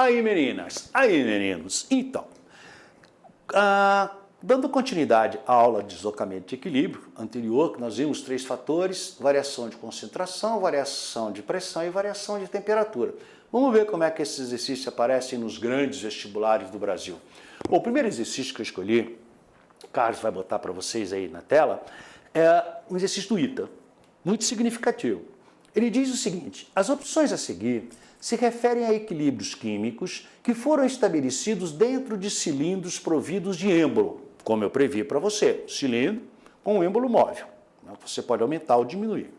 Aí meninas, aí meninos, então, dando continuidade à aula de deslocamento de equilíbrio anterior, que nós vimos 3 fatores: variação de concentração, variação de pressão e variação de temperatura. Vamos ver como é que esses exercícios aparecem nos grandes vestibulares do Brasil. Bom, o primeiro exercício que eu escolhi, o Carlos vai botar para vocês aí na tela, é um exercício do ITA, muito significativo. Ele diz o seguinte: as opções a seguir se referem a equilíbrios químicos que foram estabelecidos dentro de cilindros providos de êmbolo, como eu previ para você, cilindro com um êmbolo móvel. Você pode aumentar ou diminuir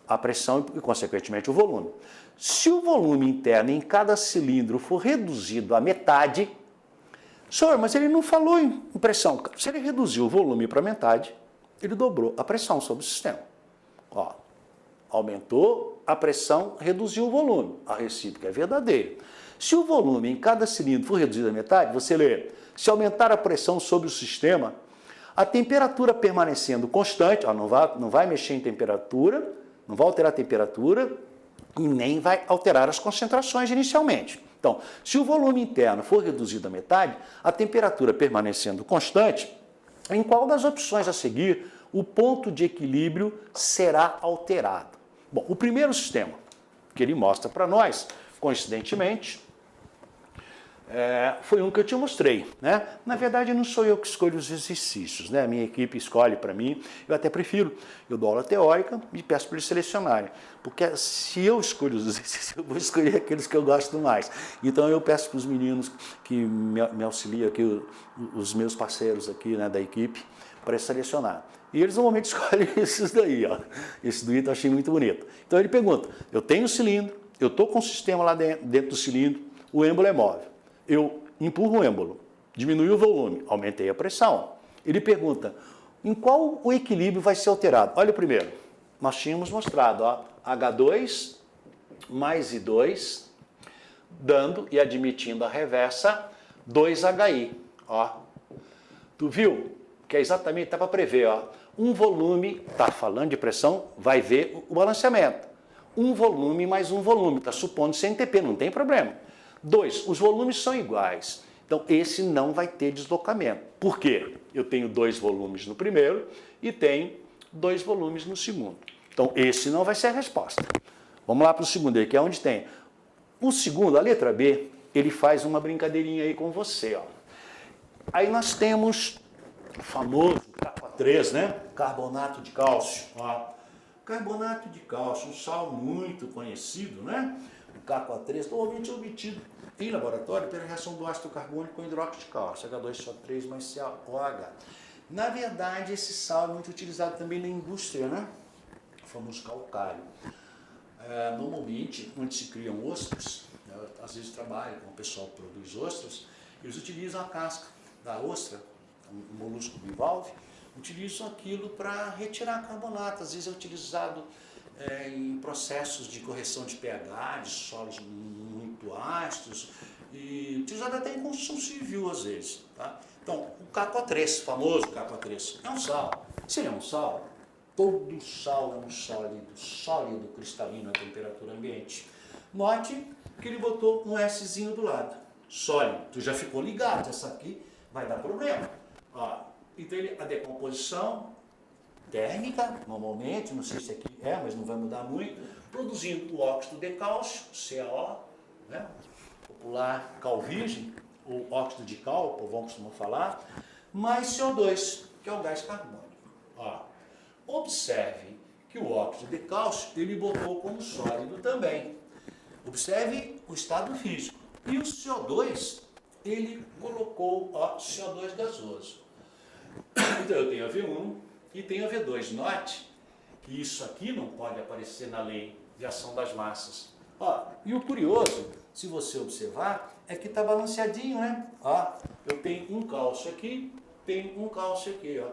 a pressão e, consequentemente, o volume. Se o volume interno em cada cilindro for reduzido à metade, senhor, mas ele não falou em pressão. Se ele reduziu o volume para metade, ele dobrou a pressão sobre o sistema. Ó, aumentou a pressão, reduziu o volume. A recíproca é verdadeira. Se o volume em cada cilindro for reduzido à metade, você lê: se aumentar a pressão sobre o sistema, a temperatura permanecendo constante, ó, não vai mexer em temperatura, não vai alterar a temperatura e nem vai alterar as concentrações inicialmente. Então, se o volume interno for reduzido à metade, a temperatura permanecendo constante, em qual das opções a seguir o ponto de equilíbrio será alterado? Bom, o primeiro sistema que ele mostra para nós, coincidentemente, foi um que eu te mostrei, né? Na verdade, não sou eu que escolho os exercícios, né? A minha equipe escolhe para mim, eu até prefiro. Eu dou aula teórica e peço para eles selecionarem, porque se eu escolho os exercícios, eu vou escolher aqueles que eu gosto mais. Então, eu peço para os meninos que me auxiliam aqui, os meus parceiros aqui, né, da equipe, para selecionar. E eles normalmente escolhem esses daí, ó. Esse do item eu achei muito bonito. Então, ele pergunta: eu tenho um cilindro, eu estou com o sistema lá dentro do cilindro, o êmbolo é móvel. Eu empurro o êmbolo, diminui o volume, aumentei a pressão. Ele pergunta: em qual o equilíbrio vai ser alterado? Olha o primeiro. Nós tínhamos mostrado, ó, H2 mais I2, dando e admitindo a reversa 2HI. Ó. Tu viu? Que é exatamente, está para prever, ó. Um volume, está falando de pressão, vai ver o balanceamento. Um volume mais um volume, está supondo CNTP, não tem problema. 2, os volumes são iguais, então esse não vai ter deslocamento. Por quê? Eu tenho 2 volumes no primeiro e tenho 2 volumes no segundo. Então esse não vai ser a resposta. Vamos lá para o segundo aí, que é onde tem. O segundo, a letra B, ele faz uma brincadeirinha aí com você, ó. Aí nós temos o famoso K3, né? Carbonato de cálcio. Ó. Carbonato de cálcio, um sal muito conhecido, né? O K4, normalmente é obtido em laboratório pela reação do ácido carbônico com hidróxido de cálcio, H2SO3 mais CaOH. Na verdade, esse sal é muito utilizado também na indústria, né? O famoso calcário. Normalmente, onde se criam ostras, né? Às vezes trabalham com o pessoal que produz ostras, eles utilizam a casca da ostra, um molusco bivalve, utilizam aquilo para retirar carbonato. Às vezes é utilizado em processos de correção de pH, de solos muito ácidos, e utilizado até em construção civil às vezes. Tá? Então, o K4, famoso K4, é um sal. Se ele é um sal, todo sal é um sólido cristalino a temperatura ambiente. Note que ele botou um Szinho do lado, sólido. Tu já ficou ligado, essa aqui vai dar problema. Ó, então, a decomposição térmica, normalmente, não sei se aqui mas não vai mudar muito, produzindo o óxido de cálcio, CaO, né? Popular calvígeno, ou óxido de cal, o povão costuma falar, mais CO2, que é o gás carbônico. Ó, observe que o óxido de cálcio ele botou como sólido também. Observe o estado físico. E o CO2, ele colocou CO2 gasoso. Então eu tenho a V1 e tenho a V2. Note que isso aqui não pode aparecer na lei de ação das massas. Ó, e o curioso, se você observar, é que está balanceadinho, né? Ó, eu tenho um cálcio aqui, tenho um cálcio aqui, ó.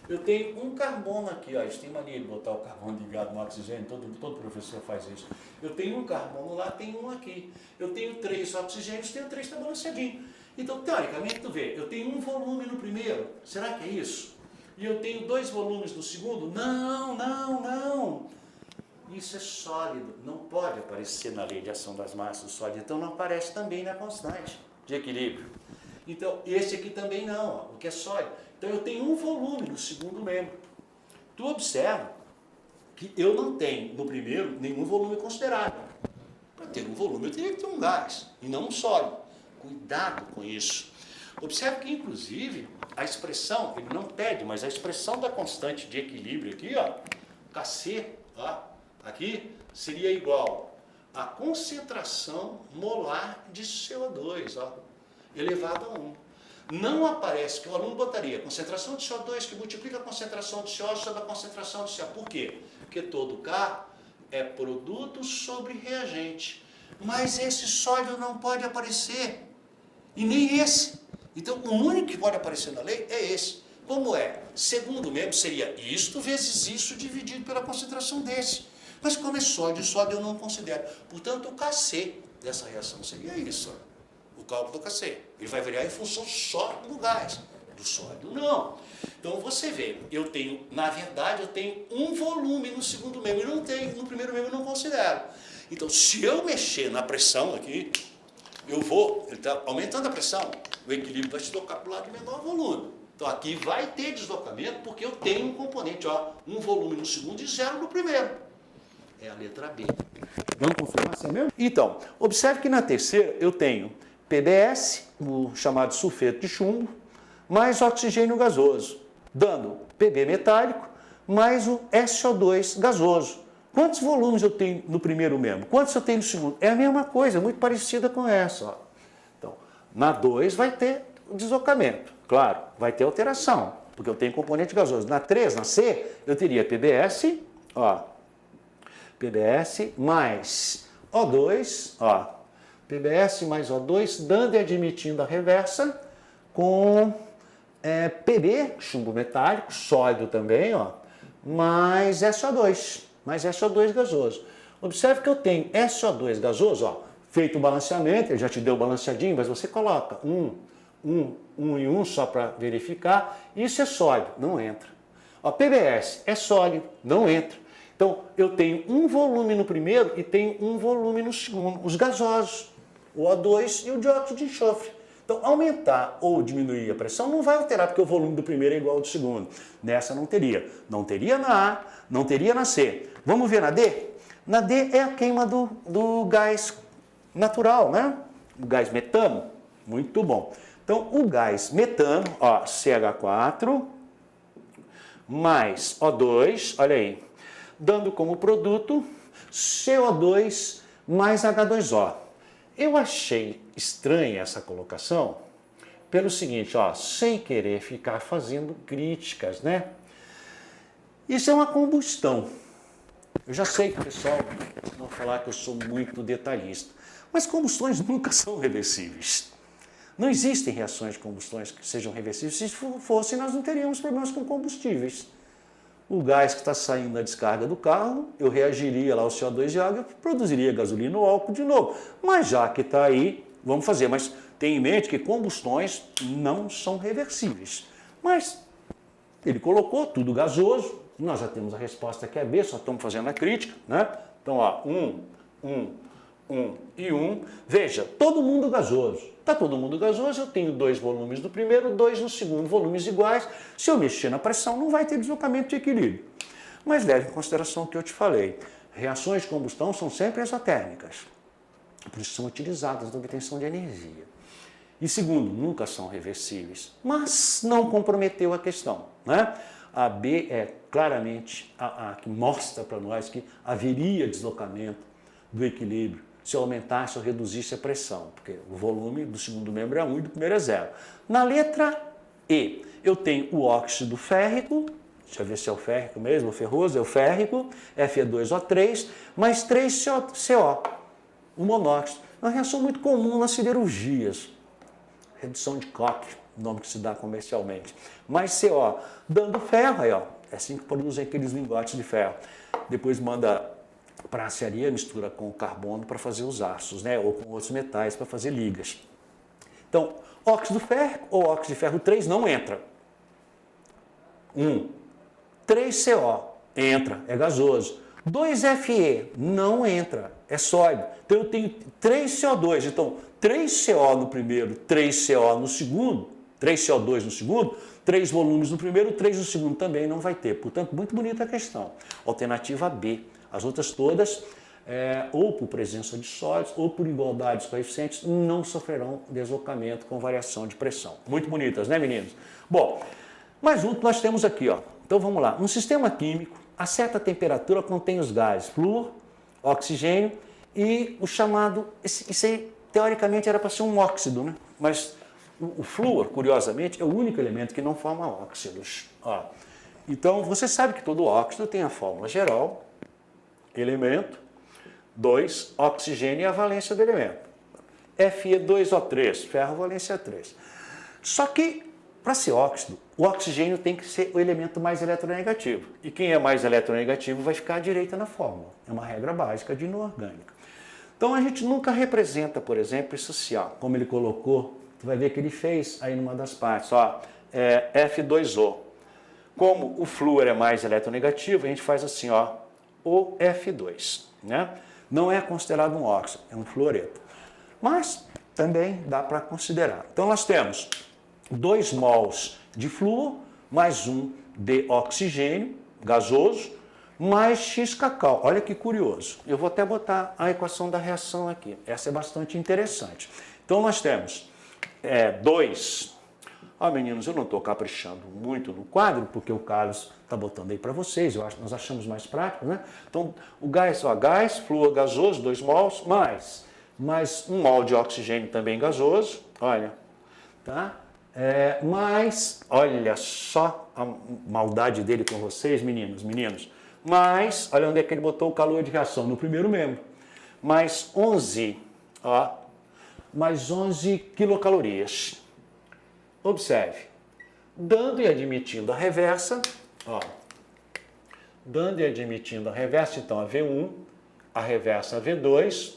Eu tenho um carbono aqui, ó. Eles têm mania de botar o carbono ligado no oxigênio, todo professor faz isso. Eu tenho um carbono lá, tenho um aqui. Eu tenho 3 oxigênios, tenho 3, está balanceadinho. Então, teoricamente, tu vê, eu tenho um volume no primeiro, será que é isso? E eu tenho 2 volumes no segundo? Não, não, não. Isso é sólido, não pode aparecer na lei de ação das massas sólidas, então não aparece também na constante de equilíbrio. Então, esse aqui também não, ó, o que é sólido. Então, eu tenho um volume no segundo membro. Tu observa que eu não tenho, no primeiro, nenhum volume considerável. Para ter um volume, eu teria que ter um gás, e não um sólido. Cuidado com isso. Observe que, inclusive, a expressão, ele não pede, mas a expressão da constante de equilíbrio aqui, ó, Kc, ó, aqui, seria igual à concentração molar de CO2, ó, elevado a 1. Não aparece, que o aluno botaria concentração de CO2 que multiplica a concentração de CO sobre a concentração de Ca. Por quê? Porque todo K é produto sobre reagente. Mas esse sólido não pode aparecer. E nem esse. Então, o único que pode aparecer na lei é esse. Como é? Segundo membro seria isto vezes isso dividido pela concentração desse. Mas como é sólido eu não considero. Portanto, o Kc dessa reação seria isso. Ó. O cálculo do Kc. Ele vai variar em função só do gás. Do sólido, não. Então, você vê, eu tenho, na verdade, eu tenho um volume no segundo membro. E não tenho, no primeiro membro eu não considero. Então, se eu mexer na pressão aqui, eu vou, ele está aumentando a pressão, o equilíbrio vai se deslocar para o lado de menor volume. Então, aqui vai ter deslocamento, porque eu tenho um componente, ó, um volume no segundo e 0 no primeiro. É a letra B. Vamos confirmar se é mesmo? Então, observe que na terceira eu tenho PbS, o chamado sulfeto de chumbo, mais oxigênio gasoso, dando Pb metálico, mais o SO2 gasoso. Quantos volumes eu tenho no primeiro membro? Quantos eu tenho no segundo? É a mesma coisa, muito parecida com essa. Ó. Então, na 2 vai ter deslocamento, claro, vai ter alteração, porque eu tenho componente gasoso. Na 3, na C, eu teria PbS, ó, PbS mais O2, ó, PbS mais O2, dando e admitindo a reversa, com Pb, chumbo metálico, sólido também, ó, mais SO2. Mais SO2 gasoso. Observe que eu tenho SO2 gasoso, ó, feito o balanceamento, ele já te deu balanceadinho, mas você coloca 1 e 1 só para verificar, isso é sólido, não entra. Ó, PbS é sólido, não entra. Então, eu tenho um volume no primeiro e tenho um volume no segundo, os gasosos, o O2 e o dióxido de enxofre. Então, aumentar ou diminuir a pressão não vai alterar, porque o volume do primeiro é igual ao do segundo. Nessa não teria. Não teria na A, não teria na C. Vamos ver na D? Na D é a queima do gás natural, né? O gás metano. Muito bom. Então, o gás metano, ó, CH4, mais O2, olha aí, dando como produto CO2 mais H2O. Eu achei estranha essa colocação pelo seguinte, ó, sem querer ficar fazendo críticas, né? Isso é uma combustão. Eu já sei que o pessoal vai falar que eu sou muito detalhista, mas combustões nunca são reversíveis. Não existem reações de combustões que sejam reversíveis. Se fossem, nós não teríamos problemas com combustíveis. O gás que está saindo da descarga do carro, eu reagiria lá ao CO2 e água, produziria gasolina ou álcool de novo. Mas já que está aí, vamos fazer. Mas tenha em mente que combustões não são reversíveis. Mas ele colocou tudo gasoso, nós já temos a resposta que é B, só estamos fazendo a crítica, né? Então, ó, 1 e 1. Veja, todo mundo gasoso. Está todo mundo gasoso, eu tenho 2 volumes no primeiro, 2 no segundo, volumes iguais. Se eu mexer na pressão, não vai ter deslocamento de equilíbrio. Mas leve em consideração o que eu te falei. Reações de combustão são sempre exotérmicas. Por isso são utilizadas na obtenção de energia. E segundo, nunca são reversíveis. Mas não comprometeu a questão, né? A B é claramente a que mostra para nós que haveria deslocamento do equilíbrio se eu aumentasse ou reduzisse a pressão, porque o volume do segundo membro é 1 e do primeiro é 0. Na letra E, eu tenho o óxido férrico, deixa eu ver se é o férrico mesmo, o ferroso, é o férrico, Fe2O3, mais 3CO, o monóxido. É uma reação muito comum nas siderurgias, redução de Koch, o nome que se dá comercialmente, mais CO, dando ferro, aí, ó, é assim que produzem aqueles lingotes de ferro. Depois manda para a aciaria, mistura com carbono para fazer os aços, né? Ou com outros metais para fazer ligas. Então, óxido férrico ou óxido de ferro 3 não entra. 3CO entra, é gasoso. 2Fe não entra, é sólido. Então eu tenho 3CO2, então 3CO no primeiro, 3CO no segundo, 3CO2 no segundo, 3 volumes no primeiro, 3 no segundo também não vai ter. Portanto, muito bonita a questão. Alternativa B. As outras todas, ou por presença de sólidos, ou por igualdade dos coeficientes, não sofrerão deslocamento com variação de pressão. Muito bonitas, né, meninos? Bom, mais um que nós temos aqui, ó. Então vamos lá. Um sistema químico a certa temperatura contém os gases flúor, oxigênio e o chamado... Isso aí, teoricamente, era para ser um óxido, né? Mas o flúor, curiosamente, é o único elemento que não forma óxidos. Ó. Então, você sabe que todo óxido tem a fórmula geral, elemento, 2, oxigênio e a valência do elemento. Fe2O3, ferro, valência 3. Só que, para ser óxido, o oxigênio tem que ser o elemento mais eletronegativo. E quem é mais eletronegativo vai ficar à direita na fórmula. É uma regra básica de inorgânica. Então, a gente nunca representa, por exemplo, isso assim, ó, como ele colocou. Tu vai ver que ele fez aí numa das partes, ó, F2O. Como o flúor é mais eletronegativo, a gente faz assim, ó, o F2, né? Não é considerado um óxido, é um fluoreto. Mas também dá para considerar. Então nós temos 2 mols de flúor, mais 1 de oxigênio gasoso, mais X cacau. Olha que curioso. Eu vou até botar a equação da reação aqui. Essa é bastante interessante. Então nós temos 2. Meninos, eu não estou caprichando muito no quadro, porque o Carlos está botando aí para vocês, nós achamos mais prático, né? Então, o gás, ó, gás, flúor gasoso, 2 mols, mais 1 mol de oxigênio também gasoso, olha, tá? Mais, olha só a maldade dele com vocês, meninos, mais, olha onde é que ele botou o calor de reação, no primeiro membro, mais 11, ó, mais 11 quilocalorias. Observe, dando e admitindo a reversa, ó, dando e admitindo a reversa, então a V1, a reversa a V2,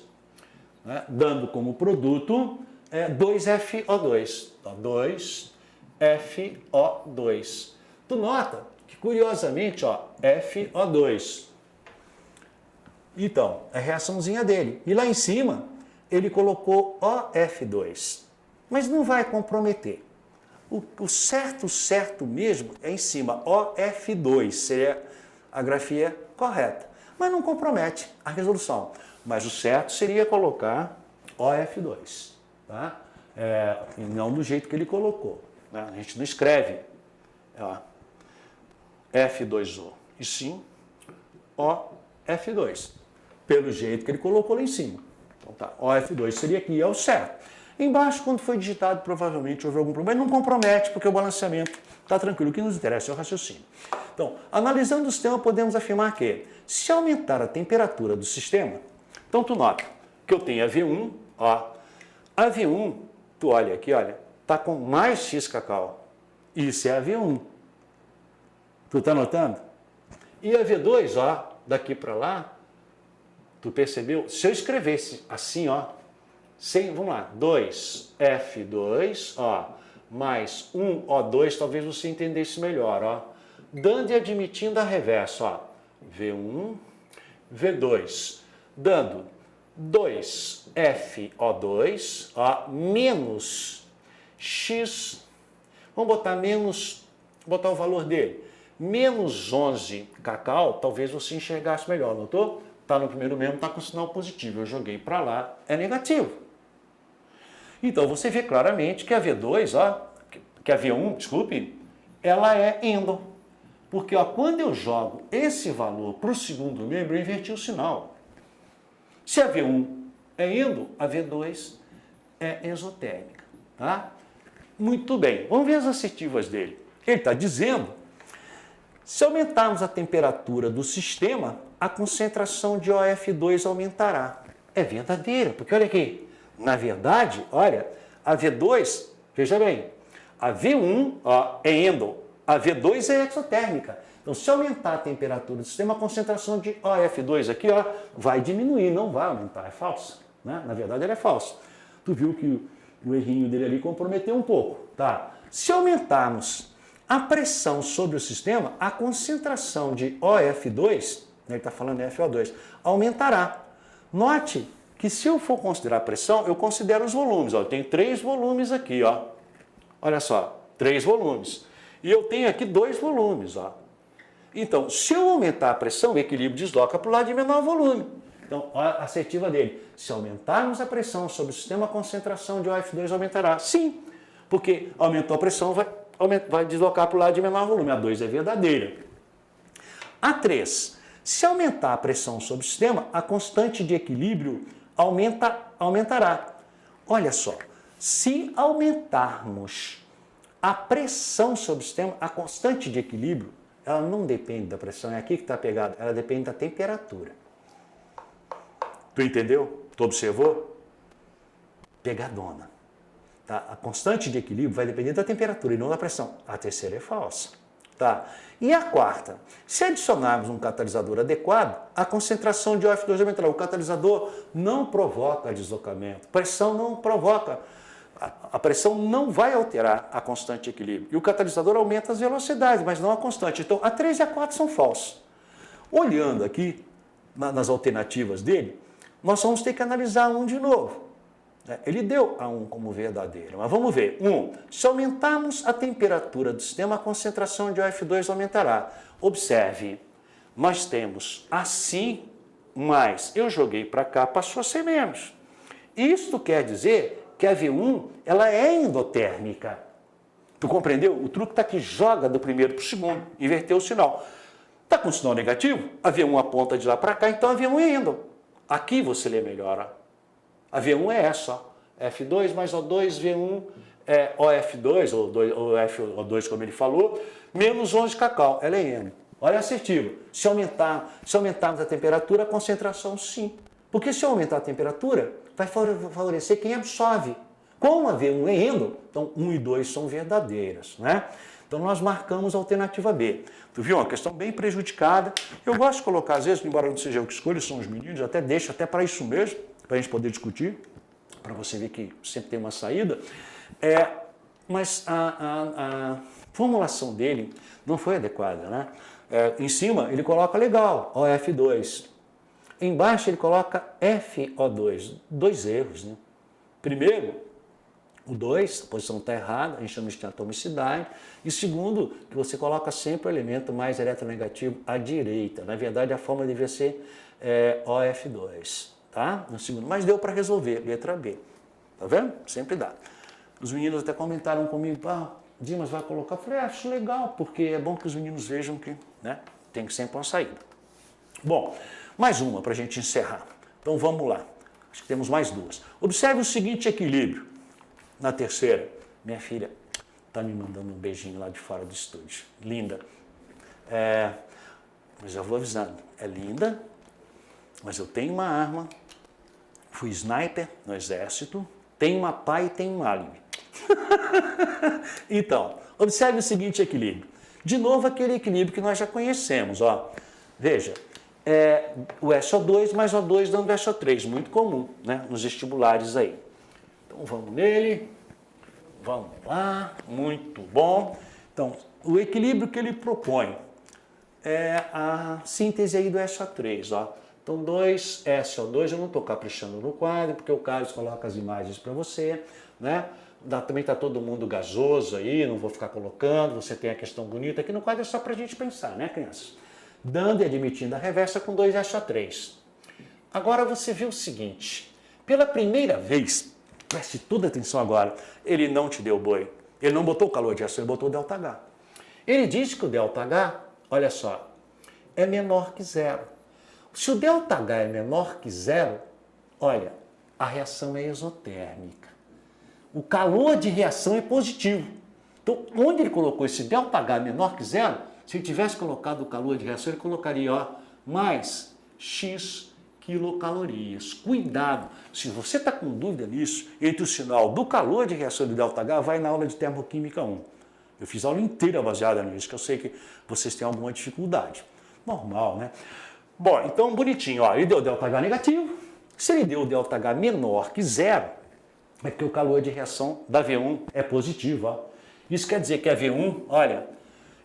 né, dando como produto 2FO2, então 2FO2. Tu nota que, curiosamente, ó, FO2. Então, é a reaçãozinha dele. E lá em cima, ele colocou OF2, mas não vai comprometer. O certo mesmo é em cima, OF2, seria a grafia correta. Mas não compromete a resolução. Mas o certo seria colocar OF2, tá? Não do jeito que ele colocou. Né? A gente não escreve F2O, e sim OF2, pelo jeito que ele colocou lá em cima. Então tá, OF2 seria aqui, é o certo. Embaixo, quando foi digitado, provavelmente houve algum problema, mas não compromete, porque o balanceamento está tranquilo. O que nos interessa é o raciocínio. Então, analisando o sistema, podemos afirmar que, se aumentar a temperatura do sistema, então tu nota que eu tenho a V1, ó, a V1, tu olha aqui, olha, está com mais X cacau. Isso é a V1. Tu está notando? E a V2, ó, daqui para lá, tu percebeu? Se eu escrevesse assim, ó, vamos lá, 2F2, ó, mais 1O2, talvez você entendesse melhor, ó. Dando e admitindo a reversa, ó, V1, V2, dando 2FO2, ó, menos X, vamos botar botar o valor dele, menos 11 cacau, talvez você enxergasse melhor, notou? Tá no primeiro mesmo, está com sinal positivo, eu joguei para lá, é negativo. Então, você vê claramente que a V2, ó, que a V1, desculpe, ela é êndon. Porque ó, quando eu jogo esse valor para o segundo membro, eu inverti o sinal. Se a V1 é êndon, a V2 é exotérmica. Tá? Muito bem, vamos ver as assertivas dele. Ele está dizendo, se aumentarmos a temperatura do sistema, a concentração de OF2 aumentará. É verdadeira, porque olha aqui, na verdade, olha, a V2, veja bem, a V1 ó, é êndon, a V2 é exotérmica. Então, se aumentar a temperatura do sistema, a concentração de OF2 aqui ó, vai diminuir, não vai aumentar, é falsa. Né? Na verdade, ela é falsa. Tu viu que o errinho dele ali comprometeu um pouco. Tá? Se aumentarmos a pressão sobre o sistema, a concentração de OF2 Ele está falando FO2. Aumentará. Note que se eu for considerar pressão, eu considero os volumes. Ó, eu tenho 3 volumes aqui, ó. Olha só, 3 volumes. E eu tenho aqui 2 volumes, ó. Então, se eu aumentar a pressão, o equilíbrio desloca para o lado de menor volume. Então, olha a assertiva dele. Se aumentarmos a pressão sobre o sistema, a concentração de OF2 aumentará. Sim, porque aumentou a pressão, vai deslocar para o lado de menor volume. A 2 é verdadeira. A 3. Se aumentar a pressão sobre o sistema, a constante de equilíbrio aumentará. Olha só, se aumentarmos a pressão sobre o sistema, a constante de equilíbrio, ela não depende da pressão, é aqui que está pegado, ela depende da temperatura. Tu entendeu? Tu observou? Pegadona. Tá? A constante de equilíbrio vai depender da temperatura e não da pressão. A terceira é falsa. Tá? E a quarta? Se adicionarmos um catalisador adequado, a concentração de OF2 aumentará. O catalisador não provoca deslocamento. Pressão não provoca. A pressão não vai alterar a constante de equilíbrio. E o catalisador aumenta as velocidades, mas não a constante. Então, a 3 e a 4 são falsos. Olhando aqui nas alternativas dele, nós vamos ter que analisar um de novo. Ele deu a 1 como verdadeiro, mas vamos ver. 1. Se aumentarmos a temperatura do sistema, a concentração de OF2 aumentará. Observe, nós temos assim, mais eu joguei para cá, passou a ser menos. Isto quer dizer que a V1 ela é endotérmica. Tu compreendeu? O truque está que joga do primeiro para o segundo, inverteu o sinal. Está com sinal negativo? A V1 aponta de lá para cá, então a V1 é endo. Aqui você lê melhor. Ó. A V1 é essa, ó. F2 mais O2, V1 é OF2, ou FO2 como ele falou, menos 11 cacau, ela é endo. Olha a assertiva. Se aumentarmos a temperatura, a concentração sim. Porque se aumentar a temperatura, vai favorecer quem absorve. Como a V1 é endo, então 1 e 2 são verdadeiras, né? Então nós marcamos a alternativa B. Tu viu? Uma questão bem prejudicada. Eu gosto de colocar, às vezes, embora não seja eu que escolho, são os meninos, até deixo até para isso mesmo, para a gente poder discutir, para você ver que sempre tem uma saída. Mas a formulação dele não foi adequada, né? Em cima ele coloca legal, OF2. Embaixo ele coloca FO2. 2 erros, né? Primeiro, o 2, a posição está errada, a gente chama de atomicidade. E segundo, que você coloca sempre o elemento mais eletronegativo à direita. Na verdade, a forma devia ser OF2, tá? No segundo, mas deu para resolver, letra B. Tá vendo? Sempre dá. Os meninos até comentaram comigo, Dimas vai colocar. Eu falei, acho legal, porque é bom que os meninos vejam que, né, tem que sempre uma saída. Bom, mais uma para a gente encerrar. Então vamos lá. Acho que temos mais 2. Observe o seguinte equilíbrio. Na terceira, minha filha está me mandando um beijinho lá de fora do estúdio. Linda. Mas já vou avisando. É linda, mas eu tenho uma arma. Fui sniper no exército. Tenho uma pá e tenho um álibi. Então, observe o seguinte equilíbrio. De novo, aquele equilíbrio que nós já conhecemos. Ó. Veja, o SO2 mais O2 dando SO3, muito comum, né, nos vestibulares aí. Então vamos nele, vamos lá, muito bom. Então, o equilíbrio que ele propõe é a síntese aí do SO3, ó. Então 2SO2, eu não estou caprichando no quadro, porque o Carlos coloca as imagens para você, né? Também está todo mundo gasoso aí, não vou ficar colocando, você tem a questão bonita aqui no quadro, é só para a gente pensar, né, crianças? Dando e admitindo a reversa com 2SO3. Agora você vê o seguinte, pela primeira vez, preste toda atenção agora, ele não te deu boi, ele não botou o calor de reação, ele botou o ΔH. Ele diz que o ΔH, olha só, é menor que zero. Se o ΔH é menor que zero, olha, a reação é exotérmica. O calor de reação é positivo. Então, onde ele colocou esse ΔH menor que zero, se ele tivesse colocado o calor de reação, ele colocaria, ó, mais X quilocalorias. Cuidado, se você está com dúvida nisso, entre o sinal do calor de reação do ΔH, vai na aula de termoquímica 1. Eu fiz a aula inteira baseada nisso, que eu sei que vocês têm alguma dificuldade. Normal, né? Bom, então bonitinho, ó, ele deu ΔH negativo. Se ele deu ΔH menor que zero, é porque o calor de reação da V1 é positivo, ó. Isso quer dizer que a V1, olha,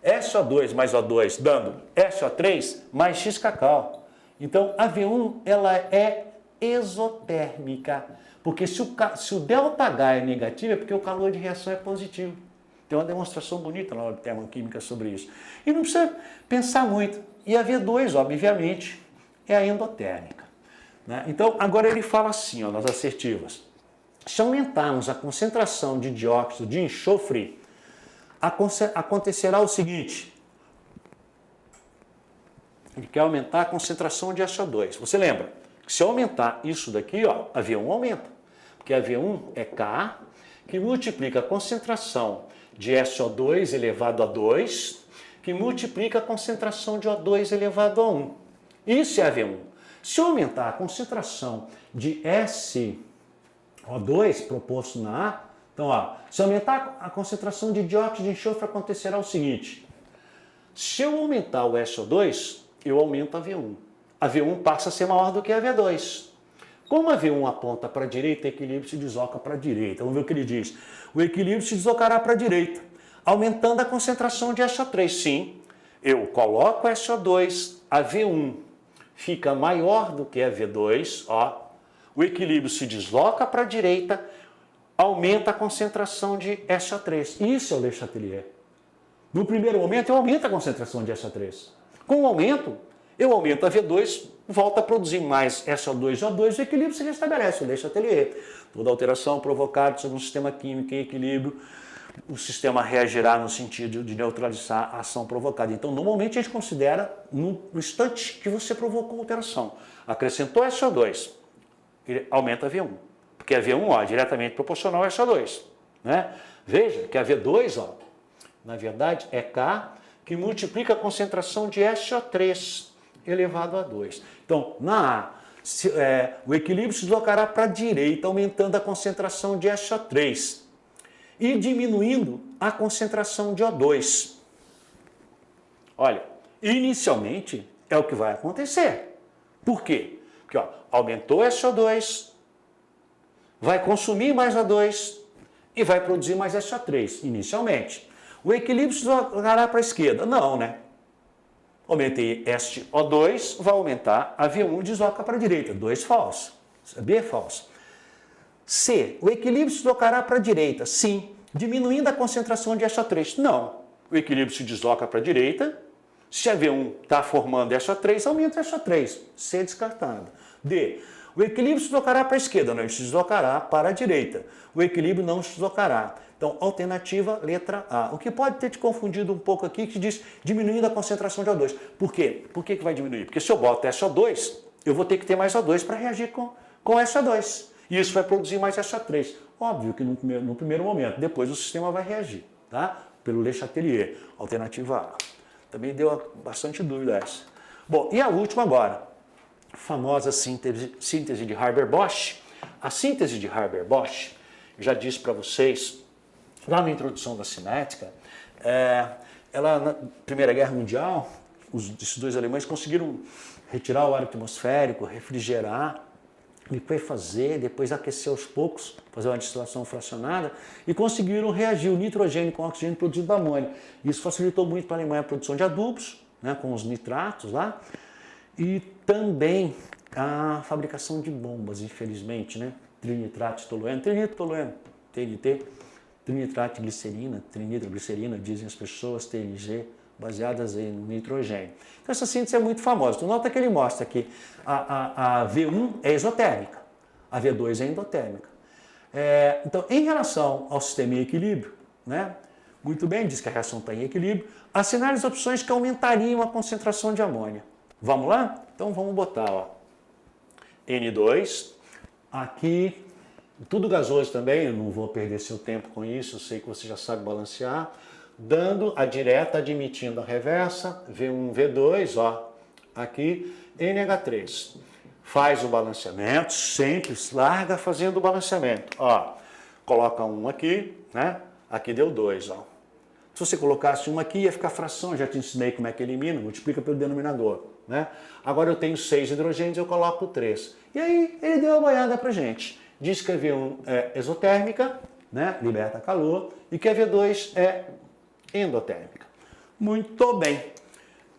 SO2 mais O2 dando SO3 mais X cacau. Então, a V1 ela é exotérmica, porque se o ΔH é negativo é porque o calor de reação é positivo. Tem uma demonstração bonita na aula de termoquímica sobre isso. E não precisa pensar muito. E a V2, obviamente, é a endotérmica. Né? Então, agora ele fala assim, ó, nas assertivas. Se aumentarmos a concentração de dióxido de enxofre, acontecerá o seguinte. Ele quer aumentar a concentração de SO2. Você lembra que se eu aumentar isso daqui, ó, a V1 aumenta. Porque a V1 é K, que multiplica a concentração de SO2 elevado a 2, que multiplica a concentração de O2 elevado a 1. Isso é a V1. Se eu aumentar a concentração de SO2 proposto na A, então, ó, se aumentar a concentração de dióxido de enxofre, acontecerá o seguinte. Se eu aumentar o SO2, eu aumento a V1. A V1 passa a ser maior do que a V2. Como a V1 aponta para a direita, o equilíbrio se desloca para a direita. Vamos ver o que ele diz. O equilíbrio se deslocará para a direita, aumentando a concentração de SO3. Sim, eu coloco SO2, a V1 fica maior do que a V2, ó. O equilíbrio se desloca para a direita, aumenta a concentração de SO3. Isso é o Le Chatelier. No primeiro momento, eu aumento a concentração de SO3. Com o aumento, eu aumento a V2, volta a produzir mais SO2 e O2, o equilíbrio se restabelece, o Le Chatelier. Toda alteração provocada sobre um sistema químico em equilíbrio, o sistema reagirá no sentido de neutralizar a ação provocada. Então, normalmente, a gente considera no instante que você provocou a alteração. Acrescentou SO2, ele aumenta a V1. Porque a V1 ó, é diretamente proporcional a SO2. Né? Veja que a V2, ó, na verdade, é K, que multiplica a concentração de SO3 elevado a 2. Então, na A, o equilíbrio se deslocará para a direita, aumentando a concentração de SO3 e diminuindo a concentração de O2. Olha, inicialmente é o que vai acontecer. Por quê? Porque ó, aumentou SO2, vai consumir mais O2 e vai produzir mais SO3, inicialmente. O equilíbrio se deslocará para a esquerda? Não, né? Aumentei SO2, vai aumentar a V1 e desloca para a direita. 2 falso. B é falso. C, o equilíbrio se deslocará para a direita? Sim. Diminuindo a concentração de SO3? Não. O equilíbrio se desloca para a direita. Se a V1 está formando SO3, aumenta SO3. C descartado. D, o equilíbrio se deslocará para a esquerda? Não, ele se deslocará para a direita. O equilíbrio não se deslocará. Então, alternativa, letra A. O que pode ter te confundido um pouco aqui, que diz diminuindo a concentração de O2. Por quê? Por que vai diminuir? Porque se eu boto SO2, eu vou ter que ter mais O2 para reagir com SO2. E isso vai produzir mais SO3. Óbvio que no primeiro momento, depois o sistema vai reagir, tá? Pelo Le Chatelier. Alternativa A. Também deu bastante dúvida essa. Bom, e a última agora. A famosa síntese de Haber-Bosch. A síntese de Haber-Bosch, já disse para vocês, lá na introdução da cinética, ela na Primeira Guerra Mundial, esses dois alemães conseguiram retirar o ar atmosférico, refrigerar, liquefazer, depois aquecer aos poucos, fazer uma distilação fracionada e conseguiram reagir o nitrogênio com o oxigênio produzido da amônia. Isso facilitou muito para a Alemanha a produção de adubos, né, com os nitratos lá, e também a fabricação de bombas, infelizmente, né? Trinitrato de tolueno, TNT, trinitrato de glicerina, trinitroglicerina, dizem as pessoas, TNG, baseadas em nitrogênio. Então essa síntese é muito famosa. Tu nota que ele mostra que a V1 é exotérmica, a V2 é endotérmica. Então, em relação ao sistema em equilíbrio, né? Muito bem, diz que a reação está em equilíbrio, assinale as opções que aumentariam a concentração de amônia. Vamos lá? Então vamos botar, ó, N2, aqui, tudo gasoso também, eu não vou perder seu tempo com isso, eu sei que você já sabe balancear, dando a direta, admitindo a reversa, V1, V2, ó, aqui, NH3. Faz o balanceamento, sempre larga fazendo o balanceamento, ó, coloca um aqui, né, aqui deu 2, ó. Se você colocasse um aqui, ia ficar fração, eu já te ensinei como é que elimina, multiplica pelo denominador, né? Agora eu tenho 6 hidrogênios, eu coloco 3. E aí ele deu uma boiada pra gente. Diz que a V1 é exotérmica, né? Liberta calor, e que a V2 é endotérmica. Muito bem.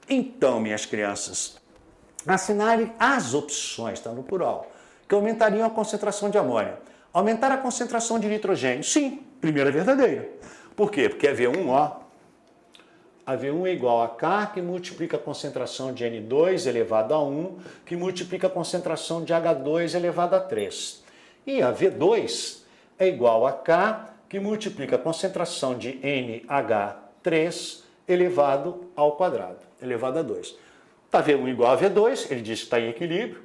Então, minhas crianças, assinale as opções, está no plural, que aumentariam a concentração de amônia. Aumentar a concentração de nitrogênio. Sim, primeira verdadeira. Por quê? Porque a V1, ó, a V1 é igual a K, que multiplica a concentração de N2 elevado a 1, que multiplica a concentração de H2 elevado a 3. E a V2 é igual a K, que multiplica a concentração de NH3 elevado ao quadrado, elevado a 2. Tá V1 igual a V2, ele diz que está em equilíbrio.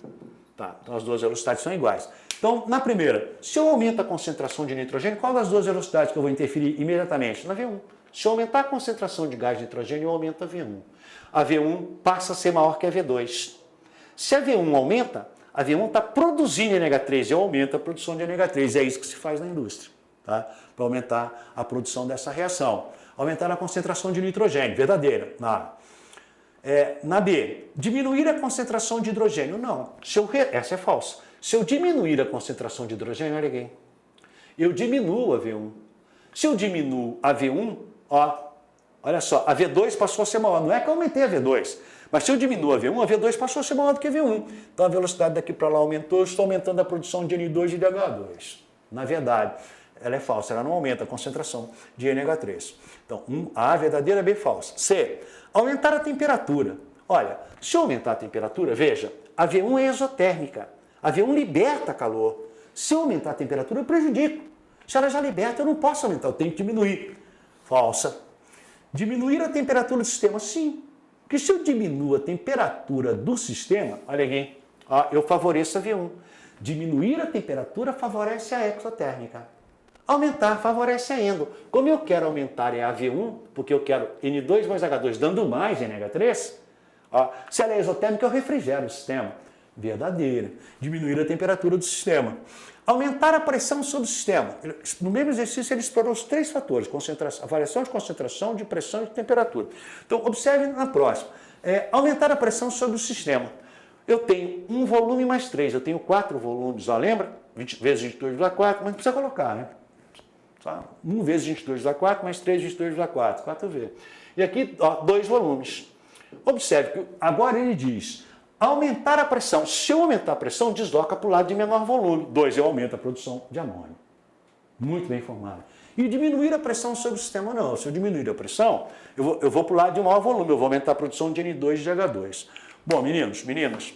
Tá, então as duas velocidades são iguais. Então, na primeira, se eu aumento a concentração de nitrogênio, qual das duas velocidades que eu vou interferir imediatamente? Na V1. Se eu aumentar a concentração de gás de nitrogênio, eu aumento a V1. A V1 passa a ser maior que a V2. Se a V1 aumenta, a V1 está produzindo NH3 e eu aumento a produção de NH3. É isso que se faz na indústria, tá? Para aumentar a produção dessa reação. Aumentar a concentração de nitrogênio, verdadeira. Na B, diminuir a concentração de hidrogênio. Não, essa é falsa. Se eu diminuir a concentração de hidrogênio, olha aqui, eu diminuo a V1. Se eu diminuo a V1, ó, olha só, a V2 passou a ser maior. Não é que eu aumentei a V2, mas se eu diminuo a V1, a V2 passou a ser maior do que a V1. Então a velocidade daqui para lá aumentou, eu estou aumentando a produção de N2 e de H2. Na verdade, ela é falsa, ela não aumenta a concentração de NH3. Então, A verdadeira, B falsa. C, aumentar a temperatura. Olha, se eu aumentar a temperatura, veja, a V1 é exotérmica. A V1 liberta calor. Se eu aumentar a temperatura, eu prejudico. Se ela já liberta, eu não posso aumentar, eu tenho que diminuir. Falsa. Diminuir a temperatura do sistema, sim. Porque se eu diminuo a temperatura do sistema, olha aqui, ó, eu favoreço a V1. Diminuir a temperatura favorece a exotérmica. Aumentar favorece a endo. Como eu quero aumentar a V1, porque eu quero N2 mais H2 dando mais NH3, ó, se ela é exotérmica, eu refrigero o sistema. Verdadeira. Diminuir a temperatura do sistema. Aumentar a pressão sobre o sistema. No mesmo exercício, ele explorou os três fatores: a variação de concentração, de pressão e de temperatura. Então, observe na próxima. Aumentar a pressão sobre o sistema. Eu tenho um volume mais 3, eu tenho 4 volumes, ó, lembra? 20 vezes 22,4, mas não precisa colocar, né? Só 1 vezes 22,4 mais 3 vezes 22,4, 4V. E aqui, ó, 2 volumes. Observe que agora ele diz: aumentar a pressão. Se eu aumentar a pressão, desloca para o lado de menor volume. 2, eu aumento a produção de amônio. Muito bem informado. E diminuir a pressão sobre o sistema, não. Se eu diminuir a pressão, eu vou para o lado de maior volume. Eu vou aumentar a produção de N2 e de H2. Bom, meninos, meninas,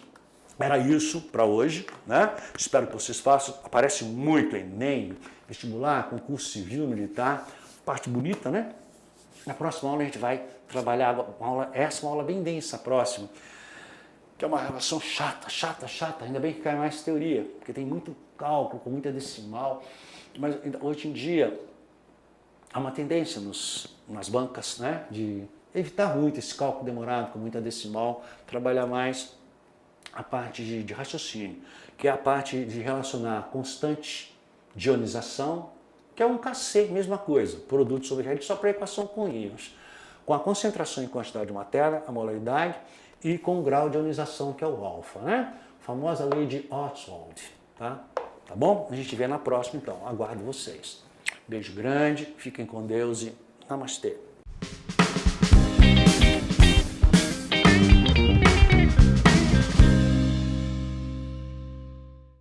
era isso para hoje, né? Espero que vocês façam. Aparece muito Enem, vestibular, concurso civil, militar. Parte bonita, né? Na próxima aula a gente vai trabalhar uma aula bem densa, próxima. Que é uma relação chata. Ainda bem que cai mais teoria, porque tem muito cálculo, com muita decimal. Mas hoje em dia há uma tendência nas bancas, né, de evitar muito esse cálculo demorado, com muita decimal, trabalhar mais a parte de raciocínio, que é a parte de relacionar constante de ionização, que é um KC, mesma coisa, produto sobre rede, só para equação com íons, com a concentração e quantidade de matéria, a molaridade, e com o grau de ionização, que é o alfa, né? A famosa lei de Ostwald, tá? Tá bom? A gente vê na próxima, então. Aguardo vocês. Beijo grande, fiquem com Deus e namastê.